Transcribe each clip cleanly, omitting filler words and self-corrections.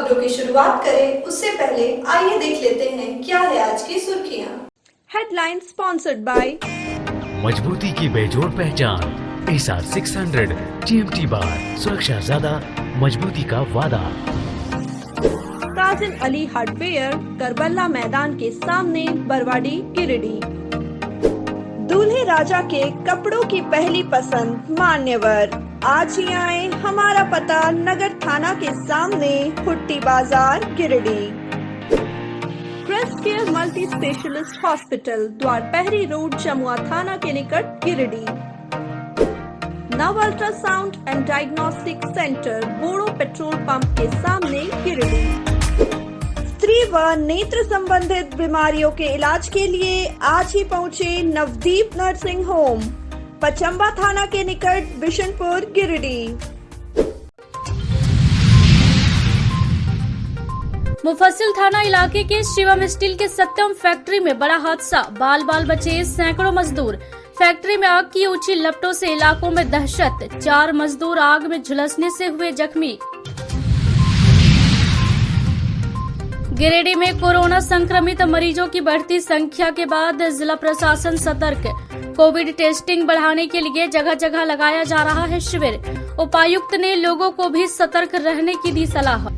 खबरों की शुरुआत करें उससे पहले आइए देख लेते हैं क्या है आज की सुर्खियां। हेडलाइन स्पॉन्सर्ड बाय मजबूती की बेजोड़ पहचान एसआर 600 टीएमटी बार, सुरक्षा ज्यादा, मजबूती का वादा। काजिम अली हार्डवेयर, करबला मैदान के सामने, बरवाडी, गिरिडीह। दूल्हे राजा के कपड़ों की पहली पसंद मान्यवर। आज ही आए, हमारा पता नगर थाना के सामने, हुट्टी बाजार, Giridih. Crest care multi specialist hospital, Dwarpahari road, Jamua थाना के निकट, Giridih. Nav ultrasound and diagnostic centre, Bodo petrol pump के सामने, गिरिडीह। स्त्री व नेत्र संबंधित बीमारियों के इलाज के लिए आज ही पहुंचे नवदीप नर्सिंग होम, पचम्बा थाना के निकट, बिशनपुर, गिरिडीह। मुफस्सिल थाना इलाके के शिवम स्टील के सत्यम फैक्ट्री में बड़ा हादसा, बाल बाल बचे सैकड़ों मजदूर। फैक्ट्री में आग की ऊंची लपटों से इलाकों में दहशत, 4 मजदूर आग में झुलसने से हुए जख्मी। गिरिडीह में कोरोना संक्रमित मरीजों की बढ़ती संख्या के बाद जिला प्रशासन सतर्क, कोविड टेस्टिंग बढ़ाने के लिए जगह जगह लगाया जा रहा है शिविर। उपायुक्त ने लोगों को भी सतर्क रहने की दी सलाह।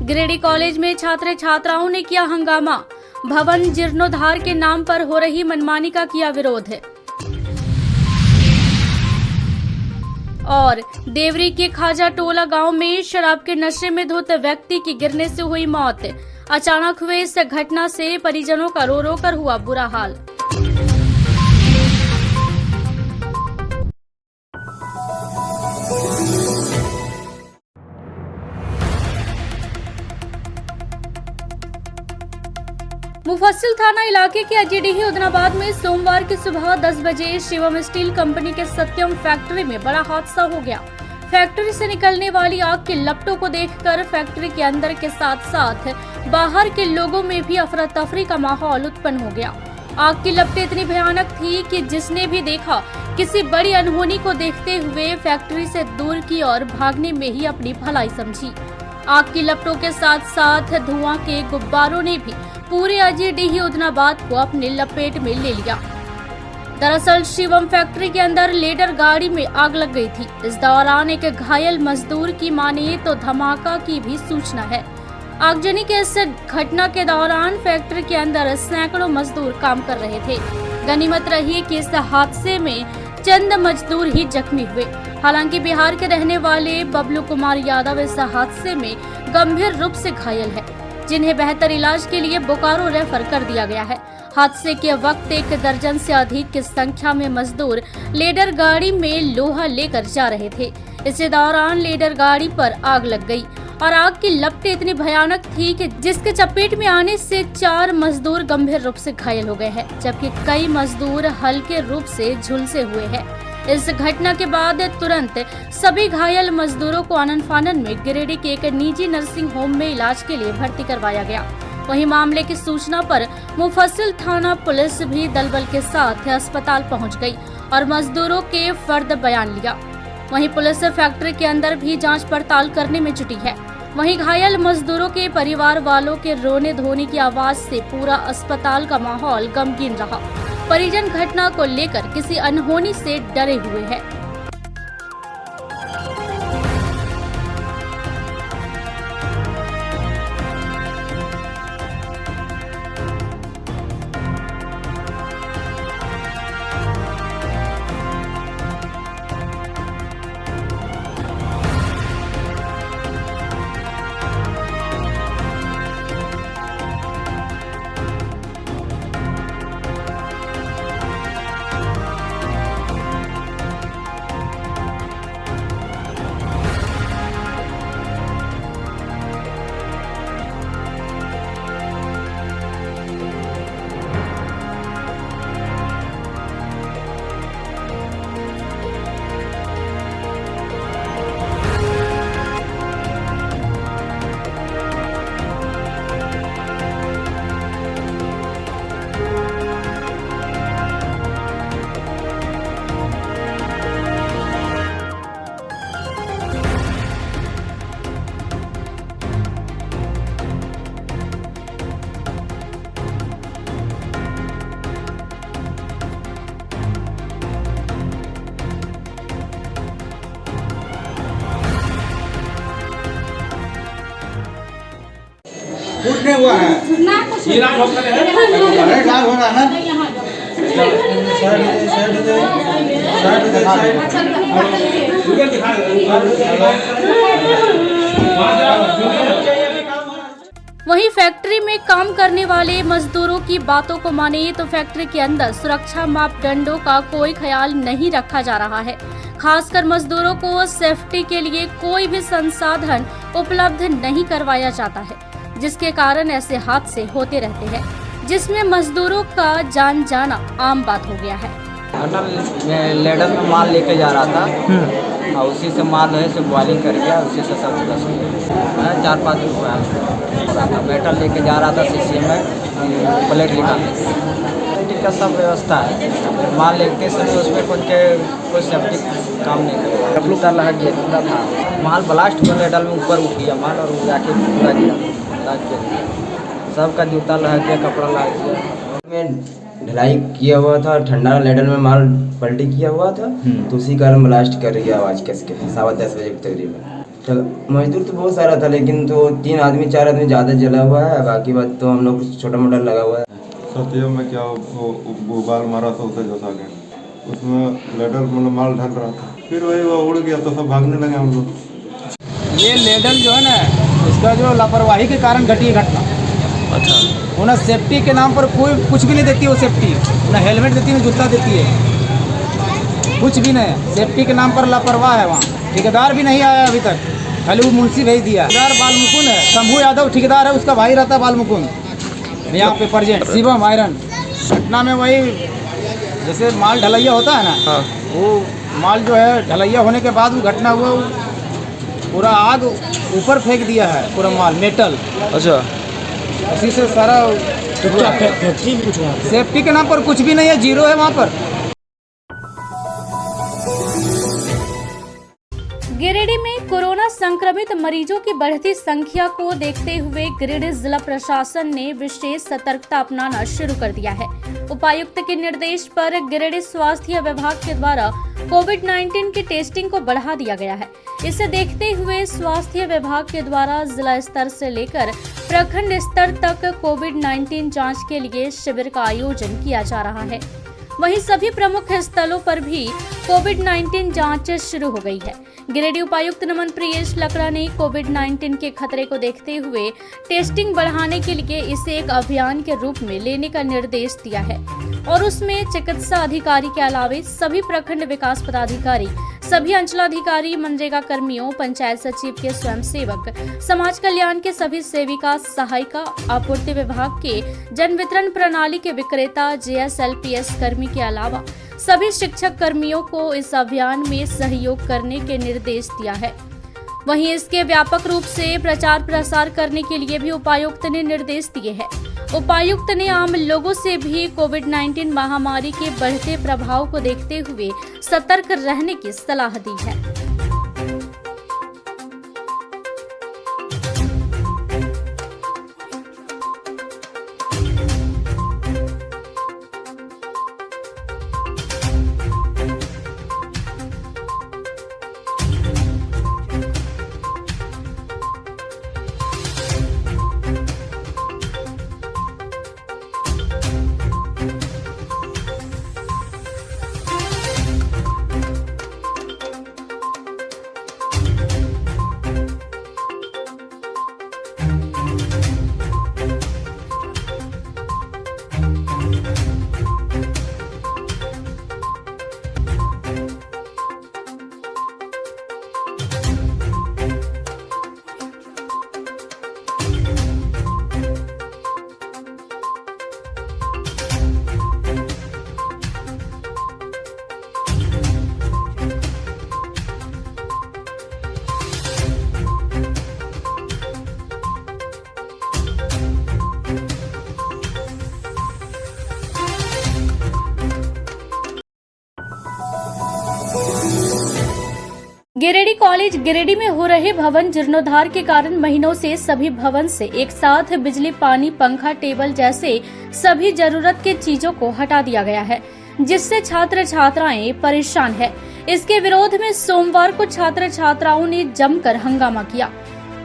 गिरिडीह कॉलेज में छात्र छात्राओं ने किया हंगामा, भवन जीर्णोद्धार के नाम पर हो रही मनमानी का किया विरोध। और देवरी के खाजा टोला गांव में शराब के नशे में धुत व्यक्ति की गिरने से हुई मौत। अचानक हुए इस घटना से परिजनों का रो रो कर हुआ बुरा हाल। मुफस्सिल थाना इलाके के अजीडीही उदनाबाद में सोमवार की सुबह 10 बजे शिवम स्टील कंपनी के सत्यम फैक्ट्री में बड़ा हादसा हो गया। फैक्ट्री से निकलने वाली आग की लपटों को देखकर फैक्ट्री के अंदर के साथ साथ बाहर के लोगों में भी अफरा तफरी का माहौल उत्पन्न हो गया। आग की लपटें इतनी भयानक थी कि जिसने भी देखा किसी बड़ी अनहोनी को देखते हुए फैक्ट्री से दूर की और भागने में ही अपनी भलाई समझी। आग की लपटों के साथ साथ धुआं के गुब्बारों ने भी पूरे अजीडीही उदनाबाद को अपने लपेट में ले लिया। दरअसल शिवम फैक्ट्री के अंदर लेडर गाड़ी में आग लग गई थी। इस दौरान एक घायल मजदूर की माने तो धमाका की भी सूचना है। आगजनी के इस घटना के दौरान फैक्ट्री के अंदर सैकड़ों मजदूर काम कर रहे थे। गनीमत रही कि इस हादसे में चंद मजदूर ही जख्मी हुए। हालांकि बिहार के रहने वाले बबलू कुमार यादव इस हादसे में गंभीर रूप से घायल है, जिन्हें बेहतर इलाज के लिए बोकारो रेफर कर दिया गया है। हादसे के वक्त 1 दर्जन से अधिक की संख्या में मजदूर लेडर गाड़ी में लोहा लेकर जा रहे थे। इसी दौरान लेडर गाड़ी पर आग लग गई और आग की लपटें इतनी भयानक थी कि जिसके चपेट में आने से 4 मजदूर गंभीर रूप से घायल हो गए हैं, जबकि कई मजदूर हल्के रूप से झुलसे हुए हैं। इस घटना के बाद तुरंत सभी घायल मजदूरों को आनन फानन में गिरिडीह के एक निजी नर्सिंग होम में इलाज के लिए भर्ती करवाया गया। वहीं मामले की सूचना पर मुफस्सिल थाना पुलिस भी दलबल के साथ अस्पताल पहुंच गई और मजदूरों के फर्द बयान लिया। वहीं पुलिस फैक्ट्री के अंदर भी जांच पड़ताल करने में जुटी है। वहीं घायल मजदूरों के परिवार वालों के रोने धोने की आवाज से पूरा अस्पताल का माहौल गमगीन रहा। परिजन घटना को लेकर किसी अनहोनी से डरे हुए हैं। नहीं हुआ है? इलाज होता है। अरे इलाज हो रहा है ना? वहीं फैक्ट्री में काम करने वाले मजदूरों की बातों को माने तो फैक्ट्री के अंदर सुरक्षा मापदंडों का कोई ख्याल नहीं रखा जा रहा है। खासकर मजदूरों को सेफ्टी के लिए कोई भी संसाधन उपलब्ध नहीं करवाया जाता है, जिसके कारण ऐसे हादसे होते रहते हैं, जिसमें मजदूरों का जान जाना आम बात हो गया है। मैं लेडर में माल लेके जा रहा था और उसी से माल है से बॉइलिंग कर गया, उसी से सब 4-5 रुपया हो रहा था। मेटल लेके जा रहा था शीशे में प्लेट निकालने का सब व्यवस्था है। माल लेते समय उसमें कोई सेफ्टी काम नहीं करेगा। कपड़ा लगा गया था, माल ब्लास्ट को लेडर में ऊपर उठ गया माल और जाके पूरा गया। सबका जूता लग गया, कपड़ा लग गया। में ढलाई किया हुआ था, ठंडा लेडर में माल पलटी किया हुआ था, तो उसी कारण ब्लास्ट कर गया आवाज़ कस के 10:15 बजे तकरीबन। तो मजदूर तो बहुत सारा था, लेकिन तो 3 आदमी 4 आदमी ज़्यादा जला हुआ है, बाकी बात तो हम लोग छोटा मोटा लगा हुआ है। सत्य में क्या वो बाल मारा था उसे जोता के, उसमें लेडर मतलब माल ढक रहा था, फिर वही वो उड़ गया तो सब भागने लगे हम लोग। ये लेडर जो है ना, इसका जो लापरवाही के कारण घटी है घटना। अच्छा, उन्हें सेफ्टी के नाम पर कोई कुछ भी नहीं देती, वो सेफ्टी ना हेलमेट देती, ना जूता देती है, कुछ भी नहीं। सेफ्टी के नाम पर लापरवाह है। वहाँ ठेकेदार भी नहीं आया अभी तक, खाली वो मुंशी भेज दिया। ठेकेदार बालमुकुंद है, शंभू यादव ठेकेदार है, उसका भाई रहता है बालमुकुंद यहाँ पे प्रेजेंट। शिवम आयरन घटना में वही जैसे माल ढलैया होता है ना, वो माल जो है ढलैया होने के बाद वो घटना हुआ, पूरा आग ऊपर फेंक दिया है, पूरा माल मेटल। अच्छा, उसी से सारा फैक्ट्री भी कुछ सेफ्टी के नाम पर कुछ भी नहीं है, जीरो है वहाँ पर। गिरिडीह में कोरोना संक्रमित मरीजों की बढ़ती संख्या को देखते हुए गिरिडीह जिला प्रशासन ने विशेष सतर्कता अपनाना शुरू कर दिया है। उपायुक्त के निर्देश पर गिरिडीह स्वास्थ्य विभाग के द्वारा कोविड-19 की टेस्टिंग को बढ़ा दिया गया है। इसे देखते हुए स्वास्थ्य विभाग के द्वारा जिला स्तर से लेकर प्रखंड स्तर तक कोविड-19 जांच के लिए शिविर का आयोजन किया जा रहा है। वहीं सभी प्रमुख स्थलों पर भी कोविड-19 जांच शुरू हो गई है। गिरिडीह उपायुक्त नमन प्रियेश लकड़ा ने कोविड-19 के खतरे को देखते हुए टेस्टिंग बढ़ाने के लिए इसे एक अभियान के रूप में लेने का निर्देश दिया है और उसमें चिकित्सा अधिकारी के अलावे सभी प्रखंड विकास पदाधिकारी, सभी अंचलाधिकारी, मनरेगा कर्मियों, पंचायत सचिव के स्वयंसेवक, समाज कल्याण के सभी सेविका, सहायिका, आपूर्ति विभाग के जन वितरण प्रणाली के विक्रेता, JSLPS कर्मी के अलावा सभी शिक्षक कर्मियों को इस अभियान में सहयोग करने के निर्देश दिया है। वहीं इसके व्यापक रूप से प्रचार प्रसार करने के लिए भी उपायुक्त ने निर्देश दिए हैं। उपायुक्त ने आम लोगों से भी कोविड-19 महामारी के बढ़ते प्रभाव को देखते हुए सतर्क रहने की सलाह दी है। गिरिडीह कॉलेज गिरिडीह में हो रहे भवन जीर्णोद्धार के कारण महीनों से सभी भवन से एक साथ बिजली, पानी, पंखा, टेबल जैसे सभी जरूरत के चीजों को हटा दिया गया है, जिससे छात्र छात्राएं परेशान हैं। इसके विरोध में सोमवार को छात्र छात्राओं ने जमकर हंगामा किया।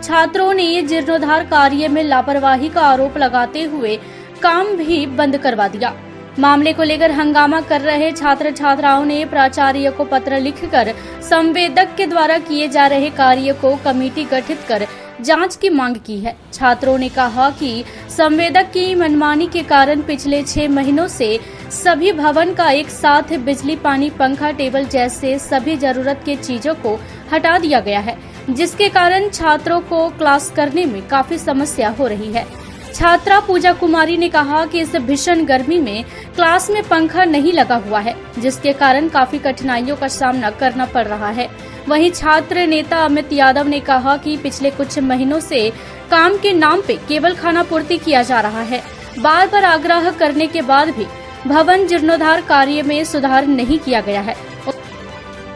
छात्रों ने जीर्णोद्धार कार्य में लापरवाही का आरोप लगाते हुए काम भी बंद करवा दिया। मामले को लेकर हंगामा कर रहे छात्र छात्राओं ने प्राचार्य को पत्र लिखकर संवेदक के द्वारा किए जा रहे कार्य को कमेटी गठित कर जांच की मांग की है। छात्रों ने कहा कि संवेदक की मनमानी के कारण पिछले 6 महीनों से सभी भवन का एक साथ बिजली, पानी, पंखा, टेबल जैसे सभी जरूरत के चीजों को हटा दिया गया है, जिसके कारण छात्रों को क्लास करने में काफी समस्या हो रही है। छात्रा पूजा कुमारी ने कहा कि इस भीषण गर्मी में क्लास में पंखा नहीं लगा हुआ है, जिसके कारण काफी कठिनाइयों का सामना करना पड़ रहा है। वहीं छात्र नेता अमित यादव ने कहा कि पिछले कुछ महीनों से काम के नाम पे केवल खाना पूर्ति किया जा रहा है। बार बार आग्रह करने के बाद भी भवन जीर्णोद्धार कार्य में सुधार नहीं किया गया है।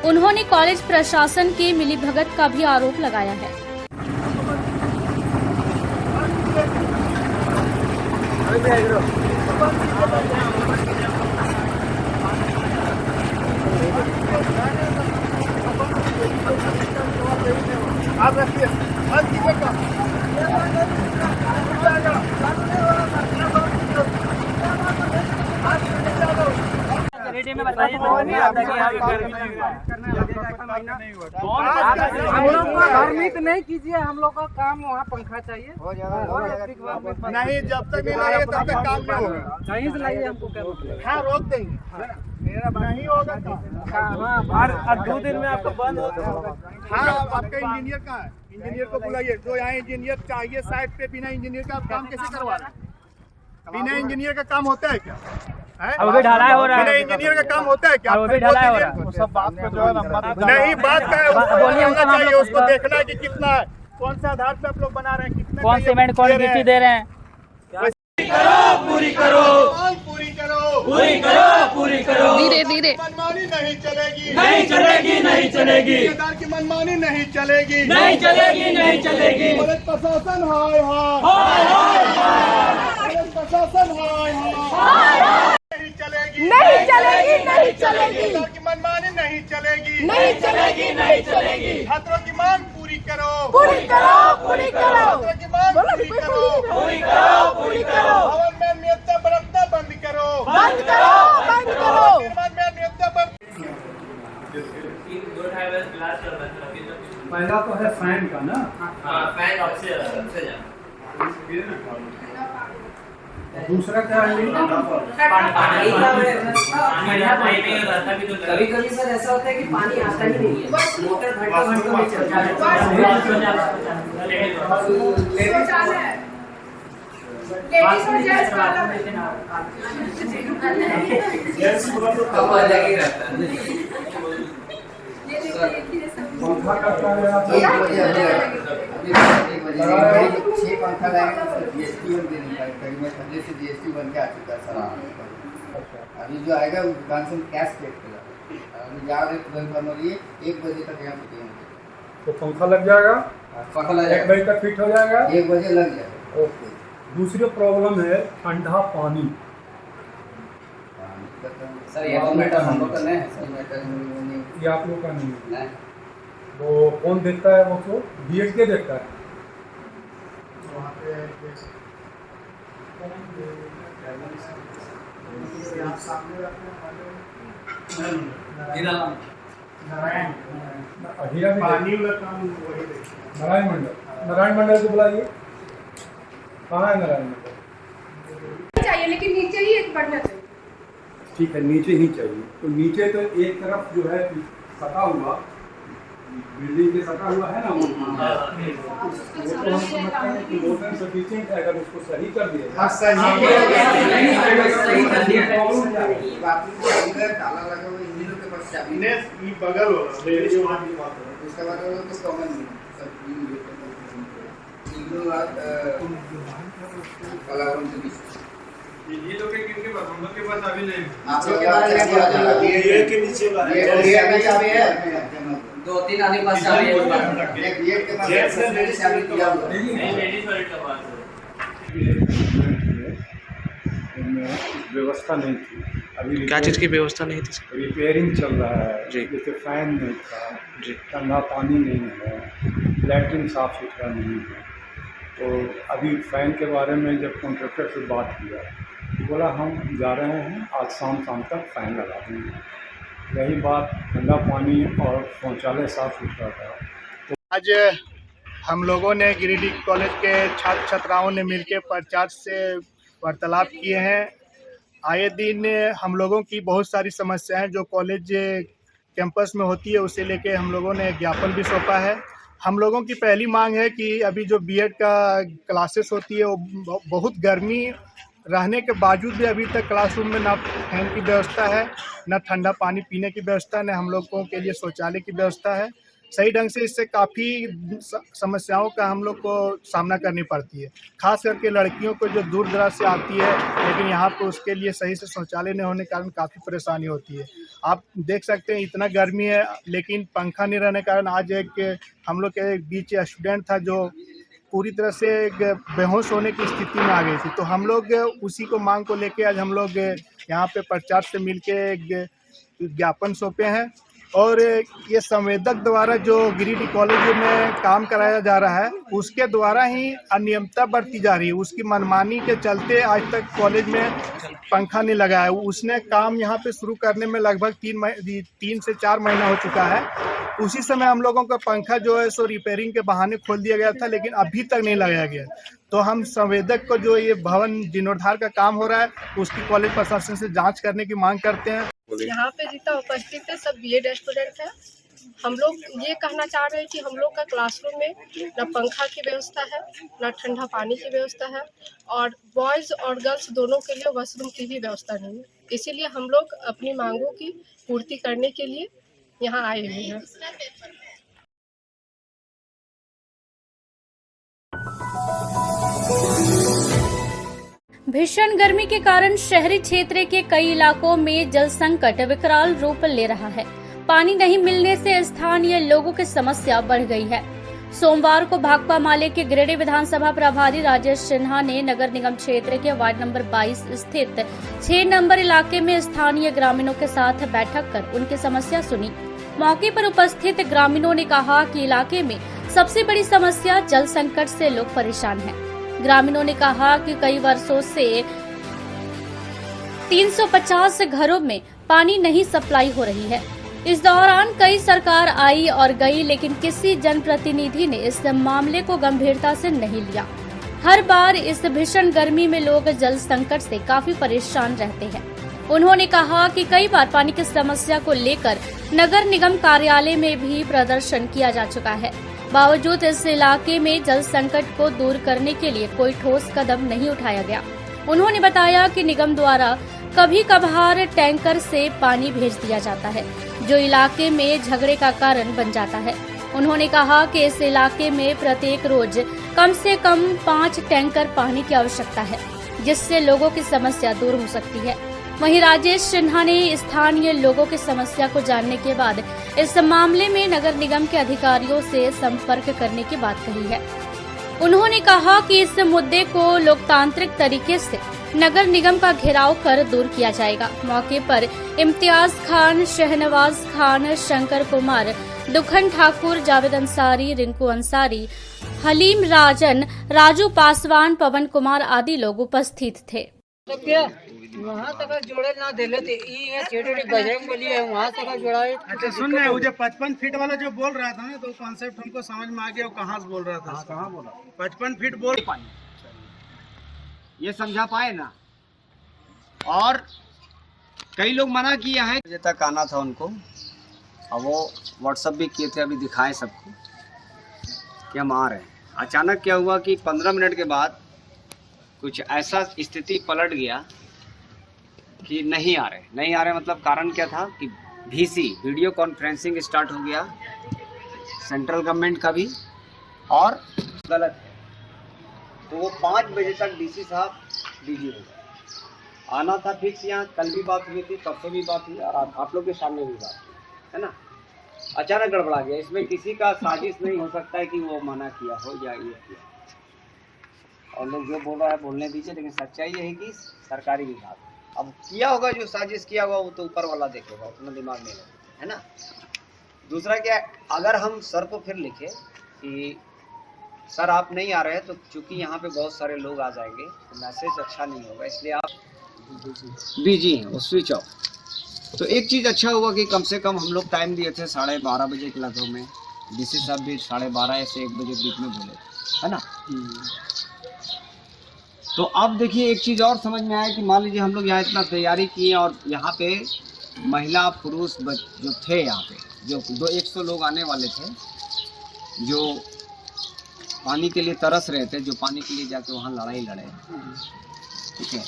उन्होंने कॉलेज प्रशासन के मिलीभगत का भी आरोप लगाया है। आप रखिए हम लोग को भ्रमित नहीं कीजिए, हम लोग का काम वहाँ पंखा चाहिए। नहीं, जब तक नहीं लगेगा तब तक काम नहीं होगा। कहीं से लाइए हमको क्या? हाँ, रोक देंगे। नहीं होगा और 2 दिन में आपको बंद होगा। हाँ, आपका इंजीनियर कहाँ है? इंजीनियर को बुलाइए। जो यहाँ इंजीनियर चाहिए साइड पे, बिना इंजीनियर का आप काम कैसे करवा रहे हैं? बिना इंजीनियर का काम होता है क्या? अभी ढलाई हो रहा है। बिना इंजीनियर का काम होता है क्या? अभी ढलाई हो रहा है। सब बात पे जो है नहीं, बात का है, उसको बोलना चाहिए, उसको देखना है कि कितना है, कौन सा आधार पे आप लोग बना रहे हैं, कितना कौन सीमेंट, कौन गिट्टी दे रहे हैं। पूरी करो, पूरी करो, पूरी करो, पूरी करो। धीरे धीरे। मनमानी नहीं चलेगी, नहीं चलेगी, नहीं चलेगी। ठेकेदार की मनमानी नहीं चलेगी, नहीं चलेगी, नहीं चलेगी। पुलिस प्रशासन हाय हाय, पुलिस प्रशासन हाय हाय। नहीं चलेगी, नहीं चलेगी, नहीं चलेगी। ठेकेदार की मनमानी नहीं चलेगी, नहीं चलेगी, नहीं चलेगी। छात्रों की मांग पूरी करो, पूरी करो, पूरी करो। छात्रों की मांग पूरी करो, पूरी करो, पूरी करो। भवन में नियमता बरतना बंद करो, बंद करो, बंद करो। निर्माण में नियमता बंद। पहला तो है फैन का ना। फैन सबसे दूसरा क्या है? कभी कभी सर ऐसा होता है कि पानी आता ही नहीं है, मोटर घंटों घंटों में चल जाता पंखा करता है। 6 पंखा लाएंगे तो जीएसटी हम दे नहीं पाएंगे। मैं पहले से जीएसटी बन के आ चुका है सर। अभी जो आएगा वो दुकान से कैश पे करेगा। अभी जा रहे तुरंत बन रही है, 1 बजे तक यहाँ पे तो पंखा लग जाएगा। पंखा लग 1 बजे तक फिट हो जाएगा। 1 बजे लग जाएगा। ओके। दूसरी प्रॉब्लम है ठंडा पानी। सर ये तो मैटर हम लोग का नहीं है, सर मैटर नहीं, ये आप लोग का नहीं है। नहीं। वो कौन देखता है? वो बीएड के देखता है। वहाँ पे आप सामने पानी वाला काम वही देखिए। नारायण मंडल को बुलाइए। कहाँ है नारायण मंडल? चाहिए लेकिन नीचे ही एक बढ़ना चाहिए। ठीक है, नीचे ही चाहिए। तो नीचे तो एक तरफ जो है सटा हुआ, बिल्डिंग के सटा हुआ है ना, वो तो हम समझते हैं कि मोटर सफिशिएंट है। अगर उसको सही कर दिया हाँ, सही ताला लगा हुआ इंजीनियर के पास चाबी ये बगल हो रहा है, ये वहाँ की बात है। उसके बाद वो तो कॉमन नहीं कलावन के बीच ये लोग के किनके पास, हम लोग के पास अभी नहीं। आप लोग के पास ये के नीचे वाला ये में चाबी है। 2-3 आदमी पास चाबी है। एक गेट के पास चाबी दिया हुआ है। व्यवस्था नहीं थी। अभी क्या चीज़ की व्यवस्था नहीं थी? रिपेयरिंग चल रहा है जी। जैसे फैन नहीं था, जी। ठंडा पानी नहीं है, लैट्रिन साफ सुथरा नहीं है। तो अभी फैन के बारे में जब कॉन्ट्रैक्टर से बात किया तो बोला हम जा रहे हैं आज शाम तक फैन लगा देंगे। यही बात, ठंडा पानी और शौचालय साफ सुथरा था। तो आज हम लोगों ने गिरिडीह कॉलेज के छात्र छात्राओं ने मिलकर प्राचार्य से वार्तालाप किए हैं। आए दिन हम लोगों की बहुत सारी समस्याएं जो कॉलेज कैंपस में होती है उसे लेके हम लोगों ने ज्ञापन भी सौंपा है। हम लोगों की पहली मांग है कि अभी जो बीएड का क्लासेस होती है वो बहुत गर्मी रहने के बावजूद भी अभी तक क्लासरूम में ना फैन की व्यवस्था है, ना ठंडा पानी पीने की व्यवस्था, ना हम लोगों के लिए शौचालय की व्यवस्था है सही ढंग से। इससे काफ़ी समस्याओं का हम लोग को सामना करनी पड़ती है, खास करके लड़कियों को जो दूर दराज से आती है, लेकिन यहाँ पर उसके लिए सही से शौचालय नहीं होने के कारण काफ़ी परेशानी होती है। आप देख सकते हैं इतना गर्मी है, लेकिन पंखा नहीं रहने के कारण आज एक हम लोग के बीच स्टूडेंट था जो पूरी तरह से बेहोश होने की स्थिति में आ गई थी। तो हम लोग उसी को मांग को लेके आज हम लोग यहाँ पे प्राचार्य से मिलके ज्ञापन सौंपे हैं। और ये संवेदक द्वारा जो गिरिडीह कॉलेज में काम कराया जा रहा है उसके द्वारा ही अनियमितता बढ़ती जा रही है। उसकी मनमानी के चलते आज तक कॉलेज में पंखा नहीं लगा है। उसने काम यहाँ पे शुरू करने में लगभग 3 से 4 महीना हो चुका है। उसी समय हम लोगों का पंखा जो है सो रिपेयरिंग के बहाने खोल दिया गया था, लेकिन अभी तक नहीं लगाया गया। तो हम संवेदक को जो ये भवन जीर्णोद्धार का काम हो रहा है उसकी कॉलेज प्रशासन से जांच करने की मांग करते हैं। यहाँ पे जितना उपस्थित है सब बीएड स्टूडेंट है। हम लोग ये कहना चाह रहे हैं कि हम लोग का क्लासरूम में न पंखा की व्यवस्था है, न ठंडा पानी की व्यवस्था है, और बॉयज़ और गर्ल्स दोनों के लिए वॉशरूम की भी व्यवस्था नहीं है। इसीलिए हम लोग अपनी मांगों की पूर्ति करने के लिए यहाँ आए हुए हैं। भीषण गर्मी के कारण शहरी क्षेत्र के कई इलाकों में जल संकट विकराल रूप ले रहा है। पानी नहीं मिलने से स्थानीय लोगों की समस्या बढ़ गई है। सोमवार को भाकपा माले के गिरिडीह विधानसभा प्रभारी राजेश सिन्हा ने नगर निगम क्षेत्र के वार्ड नंबर 22 स्थित 6 नंबर इलाके में स्थानीय ग्रामीणों के साथ बैठक कर उनकी समस्या सुनी। मौके पर उपस्थित ग्रामीणों ने कहा कि इलाके में सबसे बड़ी समस्या जल संकट से लोग परेशान हैं। ग्रामीणों ने कहा कि कई वर्षों से 350 घरों में पानी नहीं सप्लाई हो रही है। इस दौरान कई सरकार आई और गई, लेकिन किसी जनप्रतिनिधि ने इस मामले को गंभीरता से नहीं लिया। हर बार इस भीषण गर्मी में लोग जल संकट से काफी परेशान रहते हैं। उन्होंने कहा कि कई बार पानी की समस्या को लेकर नगर निगम कार्यालय में भी प्रदर्शन किया जा चुका है। बावजूद इस इलाके में जल संकट को दूर करने के लिए कोई ठोस कदम नहीं उठाया गया। उन्होंने बताया कि निगम द्वारा कभी कभार टैंकर से पानी भेज दिया जाता है, जो इलाके में झगड़े का कारण बन जाता है। उन्होंने कहा कि इस इलाके में प्रत्येक रोज कम से कम 5 टैंकर पानी की आवश्यकता है, जिससे लोगों की समस्या दूर हो सकती है। वहीं राजेश सिन्हा ने स्थानीय लोगों की समस्या को जानने के बाद इस मामले में नगर निगम के अधिकारियों से संपर्क करने की बात कही है। उन्होंने कहा कि इस मुद्दे को लोकतांत्रिक तरीके से नगर निगम का घेराव कर दूर किया जाएगा। मौके पर इम्तियाज खान, शहनवाज खान, शंकर कुमार, दुखन ठाकुर, जावेद अंसारी, रिंकू अंसारी, हलीम राजन, राजू पासवान, पवन कुमार आदि लोग उपस्थित थे। वहाँ तक जोड़े ना दे लेते, ये छोटी बजरंग बली है, वहाँ तक जोड़ा है। अच्छा सुन रहे हो, जो 55 फीट वाला जो बोल रहा था ना, तो कॉन्सेप्ट हमको समझ में आ गया। वो कहाँ से बोल रहा था? कहाँ बोला? 55 फीट बोल ये समझा पाए ना। और कई लोग मना किया है, मुझे तक आना था उनको, और वो व्हाट्सएप भी किए थे, अभी दिखाएं सबको कि हम आ रहे हैं। अचानक क्या हुआ कि 15 मिनट के बाद कुछ ऐसा स्थिति पलट गया कि नहीं आ रहे मतलब कारण क्या था कि VC वीडियो कॉन्फ्रेंसिंग स्टार्ट हो गया सेंट्रल गवर्नमेंट का भी, और गलत है। तो वो 5 बजे तक DC साहब बिजी हो गए। आना था फिक्स, यहाँ कल भी बात हुई थी, परसों भी बात हुई, और आप लोग के सामने भी बात हुई है ना। अचानक गड़बड़ा गया। इसमें किसी का साजिश नहीं हो सकता है कि वो मना किया हो या ये किया, और लोग जो बोल रहा है बोलने दीजिए, लेकिन सच्चाई ये है कि सरकारी विभाग अब किया होगा जो साजिश किया होगा वो तो ऊपर वाला देखेगा, उतना दिमाग नहीं लगेगा, है ना। दूसरा क्या है, अगर हम सर को फिर लिखे कि सर आप नहीं आ रहे हैं तो चूंकि यहाँ पे बहुत सारे लोग आ जाएंगे तो मैसेज अच्छा नहीं होगा, इसलिए आप बिजी हैं वो स्विच ऑफ। तो एक चीज़ अच्छा हुआ कि कम से कम हम लोग टाइम दिए थे 12:30 बजे के लगभग में, डीसी साहब भी 12:30 से 1 बजे बीच में बोले, है ना। तो अब देखिए एक चीज़ और समझ में आया कि मान लीजिए हम लोग यहाँ इतना तैयारी किए और यहाँ पे महिला पुरुष जो थे यहाँ पे जो 100 लोग आने वाले थे जो पानी के लिए तरस रहे थे, जो पानी के लिए जाके वहाँ लड़ाई लड़े, ठीक है,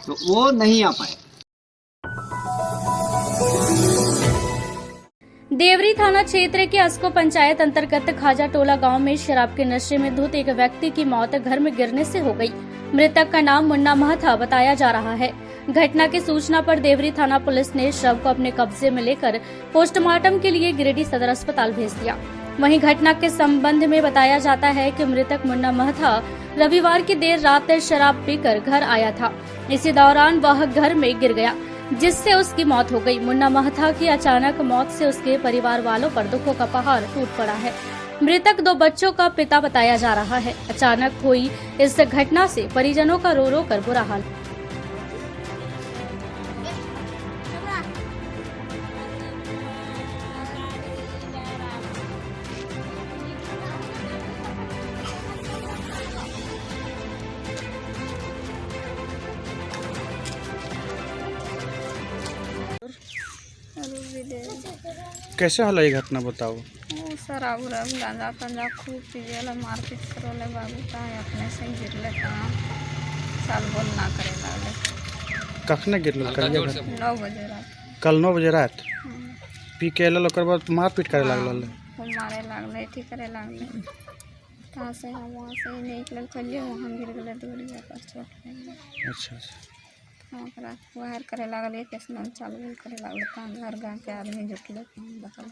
तो वो नहीं आ पाए। देवरी थाना क्षेत्र के अस्को पंचायत अंतर्गत खाजा टोला गांव में शराब के नशे में धुत एक व्यक्ति की मौत घर में गिरने से हो गई। मृतक का नाम मुन्ना महथा बताया जा रहा है। घटना की सूचना पर देवरी थाना पुलिस ने शव को अपने कब्जे में लेकर पोस्टमार्टम के लिए गिरिडीह सदर अस्पताल भेज दिया। वहीं घटना के संबंध में बताया जाता है कि मृतक मुन्ना महथा रविवार की देर रात शराब पीकर घर आया था। इसी दौरान वह घर में गिर गया, जिससे उसकी मौत हो गई। मुन्ना महथा की अचानक मौत से उसके परिवार वालों पर दुखों का पहाड़ टूट पड़ा है। मृतक 2 बच्चों का पिता बताया जा रहा है। अचानक हुई इस घटना से परिजनों का रो रो कर बुरा हाल। कैसे हल ये घटना बताओ। शराब उराब गांजा पंजा खूब पीजेला, मारपीट करोले बाबू का अपने से गिरले कहाँ साल बोल ना करे लागले। कखने गिरल? 9 बजे रात। कल 9 बजे रात पी के अल ओकर बाद मारपीट करे लागल? मारे लागले, अथी करे लागले, कहाँ से हम वहाँ से निकल चलिए वहाँ गिर गए दूरिया पर चोट लगे। अच्छा ओकरा बाहर करे लागल, एक स्नान चालू करे लागल, काम घर गाँव के आदमी जुटले बकल।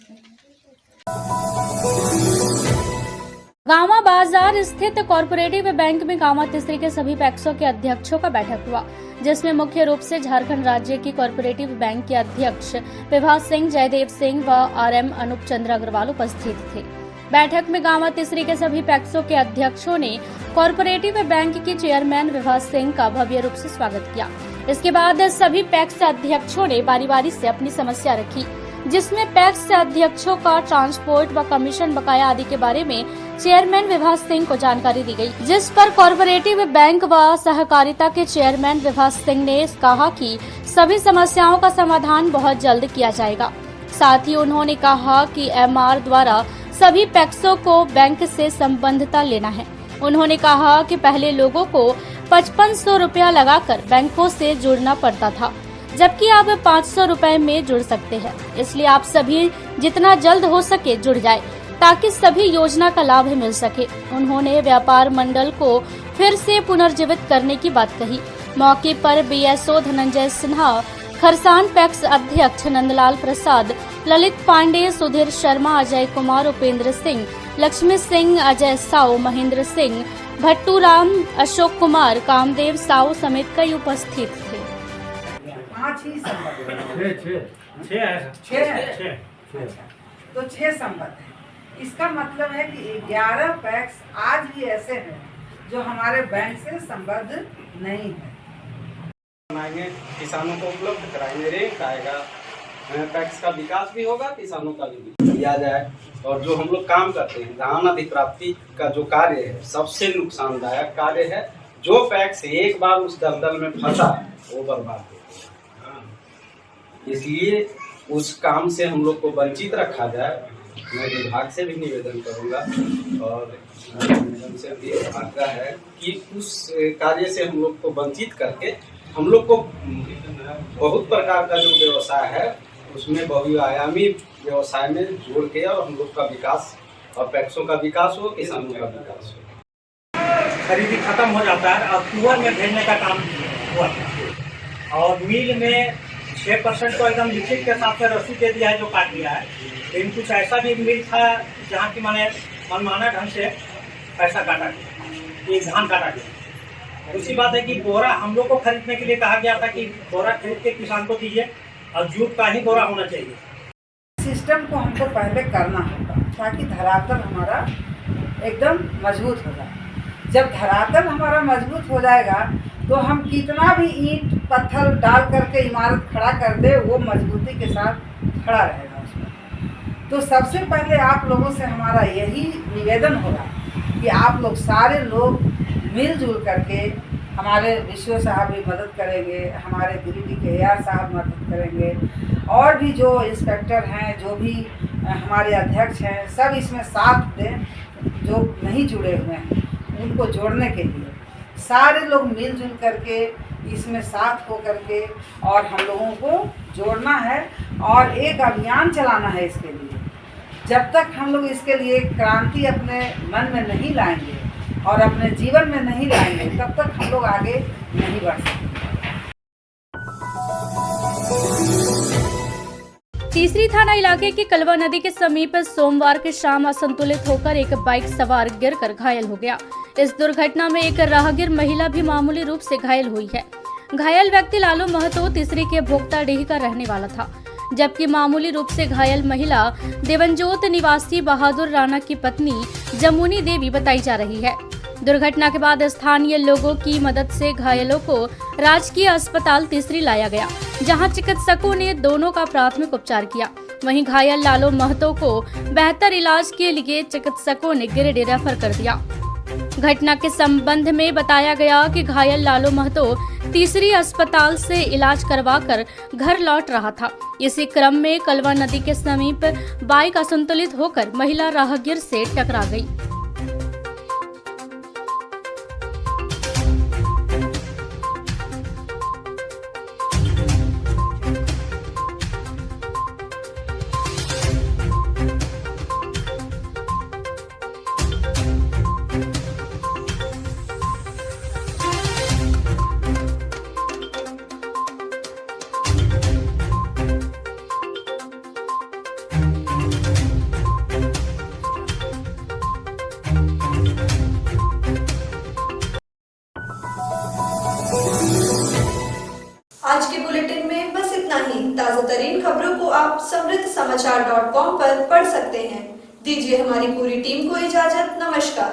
गांवा बाजार स्थित कॉर्पोरेटिव बैंक में गांवा तीसरी के सभी पैक्सों के अध्यक्षों का बैठक हुआ, जिसमें मुख्य रूप से झारखंड राज्य की कॉर्पोरेटिव बैंक के अध्यक्ष विभा सिंह, जयदेव सिंह व आरएम अनूप चंद्र अग्रवाल उपस्थित थे। बैठक में गांवा तीसरी के सभी पैक्सों के अध्यक्षों ने कॉर्पोरेटिव बैंक के चेयरमैन विभा सिंह का भव्य रूप से स्वागत किया। इसके बाद सभी पैक्स अध्यक्षों ने बारी बारी से अपनी समस्या रखी, जिसमें पैक्स अध्यक्षों का ट्रांसपोर्ट व कमीशन बकाया आदि के बारे में चेयरमैन विभा सिंह को जानकारी दी गई, जिस पर कॉर्पोरेटिव बैंक व सहकारिता के चेयरमैन विभा सिंह ने कहा कि सभी समस्याओं का समाधान बहुत जल्द किया जाएगा। साथ ही उन्होंने कहा कि एमआर द्वारा सभी पैक्सों को बैंक से संबद्धता लेना है। उन्होंने कहा कि पहले लोगों को 5500 रुपया लगाकर बैंकों से जुड़ना पड़ता था, जबकि आप 500 रुपए में जुड़ सकते हैं। इसलिए आप सभी जितना जल्द हो सके जुड़ जाए, ताकि सभी योजना का लाभ मिल सके। उन्होंने व्यापार मंडल को फिर से पुनर्जीवित करने की बात कही। मौके पर बीएसओ धनंजय सिन्हा, खरसान पैक्स अध्यक्ष नंदलाल प्रसाद, ललित पांडे, सुधीर शर्मा, अजय कुमार, उपेंद्र सिंह, लक्ष्मी सिंह, अजय साव, महेंद्र सिंह, भट्टू राम, अशोक कुमार, कामदेव साव समेत कई उपस्थित थे। 5 ही संबद्ध तो 6 संबद्ध है। इसका मतलब है कि 11 पैक्स आज भी ऐसे हैं जो हमारे बैंक से संबद्ध नहीं है। बनाएंगे, किसानों को उपलब्ध कराएंगे, रेट आएगा, पैक्स का विकास भी होगा, किसानों का भी किया जाए। और जो हम लोग काम करते हैं धान अधिप्राप्ति का जो कार्य है सबसे नुकसानदायक कार्य है। जो पैक्स एक बार उस दलदल में फंसा वो बर्बाद हो गया। इसलिए उस काम से हम लोग को वंचित रखा जाए। मैं विभाग से भी निवेदन करूंगा और से भी आग्रह है कि उस कार्य से हम लोग को वंचित करके हम लोग को बहुत प्रकार का जो व्यवसाय है उसमें बहुआयामी व्यवसाय में जोड़ के और हम लोग का विकास और पैक्सों का विकास हो, किसानों का विकास हो। खरीदी खत्म हो जाता है और कुआं में भेजने का काम हुआ था और मिल में 6% को एकदम लिखित के साथ में रसीद दे दिया है जो काट दिया है। लेकिन कुछ ऐसा भी मिल था जहाँ की मैंने मनमाना ढंग से पैसा काटा गया, ये धान काटा गया दूसरी बात है कि बोरा हम लोग को खरीदने के लिए कहा गया था कि बोरा खरीद के किसान को दीजिए और जूट का ही बोरा होना चाहिए। सिस्टम को हमको पहले करना होगा ताकि धरातल हमारा एकदम मजबूत हो जाए। जब धरातल हमारा मजबूत हो जाएगा तो हम कितना भी ईंट पत्थर डाल करके इमारत खड़ा कर दे, वो मजबूती के साथ खड़ा रहेगा उसमें। तो सबसे पहले आप लोगों से हमारा यही निवेदन होगा कि आप लोग सारे लोग मिलजुल करके, हमारे विश्व साहब भी मदद करेंगे, हमारे गिरिडीह के AR साहब मदद करेंगे, और भी जो इंस्पेक्टर हैं, जो भी हमारे अध्यक्ष हैं, सब इसमें साथ दें। जो नहीं जुड़े हुए हैं उनको जोड़ने के लिए सारे लोग मिलजुल करके इसमें साथ हो करके और हम लोगों को जोड़ना है और एक अभियान चलाना है इसके लिए। जब तक हम लोग इसके लिए क्रांति अपने मन में नहीं लाएंगे और अपने जीवन में नहीं लाएंगे, तब तक हम लोग आगे नहीं बढ़ सकते। तीसरी थाना इलाके की कलवा नदी के समीप सोमवार की शाम असंतुलित होकर एक बाइक सवार गिरकर घायल हो गया। इस दुर्घटना में एक राहगीर महिला भी मामूली रूप से घायल हुई है। घायल व्यक्ति लालू महतो तीसरी के भोक्ताडीह का रहने वाला था, जबकि मामूली रूप से घायल महिला देवनजोत निवासी बहादुर राणा की पत्नी जमुनी देवी बताई जा रही है। दुर्घटना के बाद स्थानीय लोगों की मदद से घायलों को राजकीय अस्पताल तीसरी लाया गया, जहां चिकित्सकों ने दोनों का प्राथमिक उपचार किया। वहीं घायल लालू महतो को बेहतर इलाज के लिए चिकित्सकों ने गिरिडीह रेफर कर दिया। घटना के संबंध में बताया गया कि घायल लालू महतो तीसरी अस्पताल से इलाज करवाकर घर लौट रहा था। इसी क्रम में कलवा नदी के समीप बाइक असंतुलित होकर महिला राहगीर से टकरा गई। आज के बुलेटिन में बस इतना ही। ताजा तरीन खबरों को आप समृद्धसमाचार.com पर पढ़ सकते हैं। दीजिए हमारी पूरी टीम को इजाजत। नमस्कार।